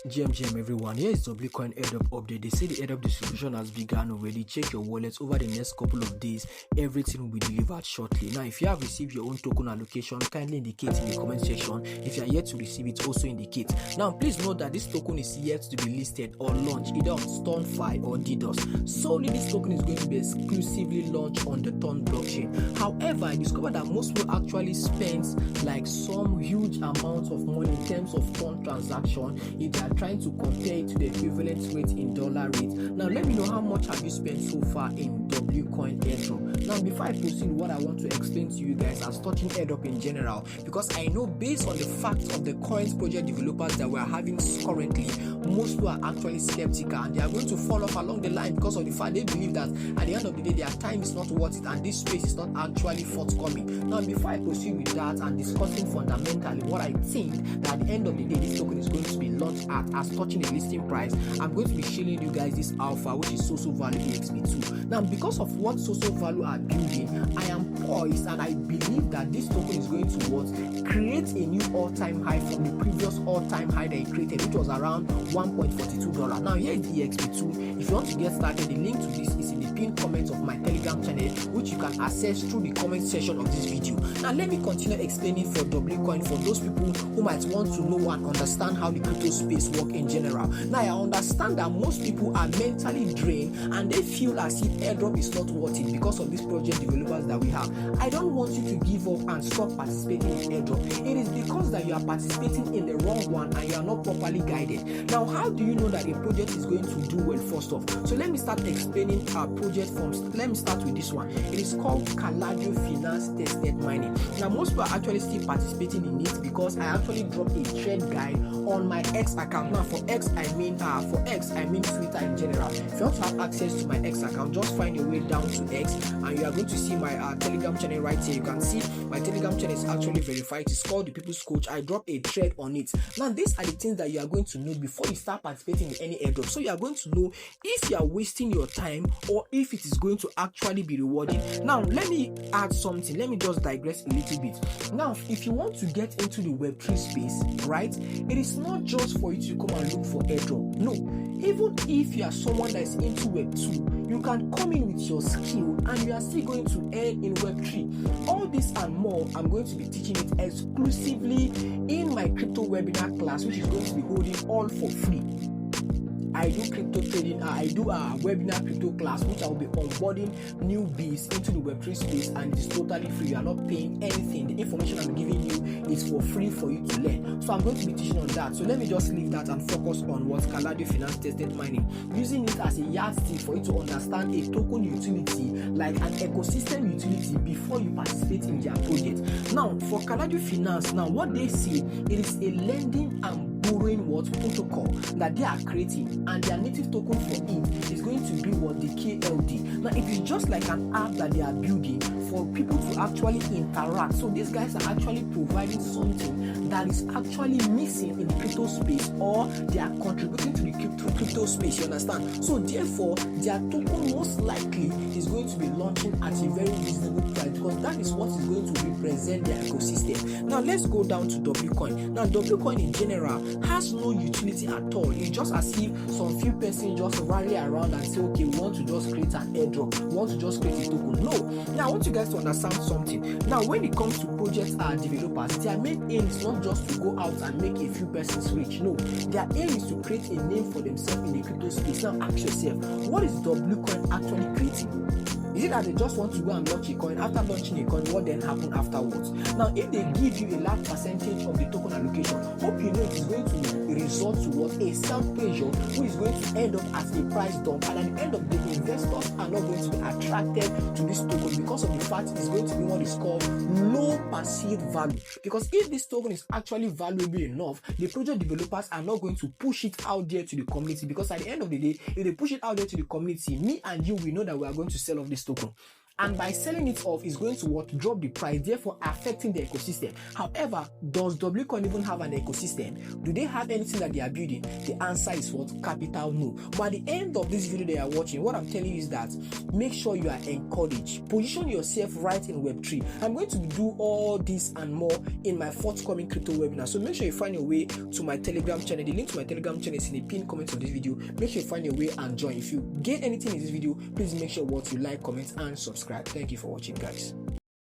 GM everyone, here is Coin Airdrop update. They say the Airdrop distribution has begun already. Check your wallet over the next couple of days. Everything will be delivered shortly. Now, if you have received your own token allocation, kindly indicate in the comment section. If you are yet to receive it, also indicate. Now, please note that this token is yet to be listed or launched either on StoneFi or DDoS. Solely, this token is going to be exclusively launched on the Ton blockchain. However, I discovered that most people actually spend like some huge amounts of money in terms of Ton transaction if they are trying to compare it to the equivalent rate in dollar rate. Now let me know how much have you spent so far in Coin Airdrop. Now before I proceed, what I want to explain to you guys as touching Airdrop in general, because I know based on the fact of the coins project developers that we are having currently, most people are actually skeptical and they are going to fall off along the line because of the fact they believe that at the end of the day their time is not worth it and this space is not actually forthcoming. Now before I proceed with that and discussing fundamentally what I think that at the end of the day this token is going to be launched at as touching the listing price, I'm going to be showing you guys this alpha, which is social value EXP2. Now because of what social value are building, I am poised and I believe that this token is going to create a new all-time high from the previous all-time high that it created, which was around $1.42. Now here is the EXP2. If you want to get started, the link to this is in the pinned comments of my Telegram channel, which you can access through the comment section of this video. Now let me continue explaining for Coin for those people who might want to know and understand how the crypto space work in general. Now I understand that most people are mentally drained and they feel as if Airdrop is not worth it because of these project developers that we have. I don't want you to give up and stop participating in Airdrop. It is because that you are participating in the wrong one and you are not properly guided. Now how do you know that a project is going to do well first off? So let me start explaining our project let me start with this one. It is called Caladio Finance Tested Mining. Now most people are actually still participating in it because I actually dropped a trade guide on my X account. Now for X I mean Twitter in general. If you want to have access to my X account, just find your way down to X and you are going to see my Telegram channel right here. You can see my Telegram channel is actually verified. It's called the People's Coach. I dropped a trade on it. Now these are the things that you are going to know before you start participating in any airdrop. So you are going to know if you are wasting your time or if it is going to actually be rewarding. Now let me add something. Let me just digress a little bit. Now if you want to get into the Web3 space, right, it is not just for you to come and look for airdrop. No, even if you are someone that is into Web2, you can come in with your skill and you are still going to earn in Web3. All this and more, I'm going to be teaching it exclusively in my crypto webinar class, which is going to be holding all for free. I do crypto trading, I do a webinar crypto class which I will be onboarding newbies into the Web3 space and it is totally free. You are not paying anything. The information I'm giving you is for free for you to learn. So I'm going to be teaching on that. So let me just leave that and focus on what Caladio Finance Tested Mining. Using it as a yardstick for you to understand a token utility, like an ecosystem utility before you participate in their project. Now for Caladio Finance, now what they see, it is a lending and borrowing protocol that they are creating, and their native token for it is going to be the KLD. Now it is just like an app that they are building for people to actually interact. So these guys are actually providing something that is actually missing in the crypto space, or they are contributing to the crypto space, you understand? So therefore their token most likely is going to be launching at a very reasonable price because that is what is going to represent their ecosystem. Now let's go down to Coin. Now Coin in general has no utility at all. It's just as if some few persons just rally around and say, okay, we want to just create an airdrop, we want to just create a token. No. Now I want you guys to understand something. Now when it comes to project developers, their main aim is not just to go out and make a few persons rich. No, their aim is to create a name for themselves in the crypto space. Now ask yourself, what is Coin actually creating? Is it that they just want to go and launch a coin? After launching a coin, what then happen afterwards? Now, if they give you a large percentage of the token allocation, hope you know it is going to result towards a self-pressure who is going to end up as a price dump, and at the end of the day, investors are not going to be attracted to this token because of the fact it is going to be what is called low perceived value. Because if this token is actually valuable enough, the project developers are not going to push it out there to the community, because at the end of the day, if they push it out there to the community, me and you, we know that we are going to sell off this token. and by selling it off is going to what? Drop the price, therefore affecting the ecosystem. However, does WCoin even have an ecosystem? Do they have anything that they are building? The answer is what? Capital no. But at the end of this video they are watching, what I'm telling you is that make sure you are encouraged. Position yourself right in Web3. I'm going to do all this and more in my forthcoming crypto webinar. So make sure you find your way to my Telegram channel. The link to my Telegram channel is in the pinned comment of this video. Make sure you find your way and join. If you get anything in this video, please make sure what you like, comment, and subscribe. Thank you for watching, guys.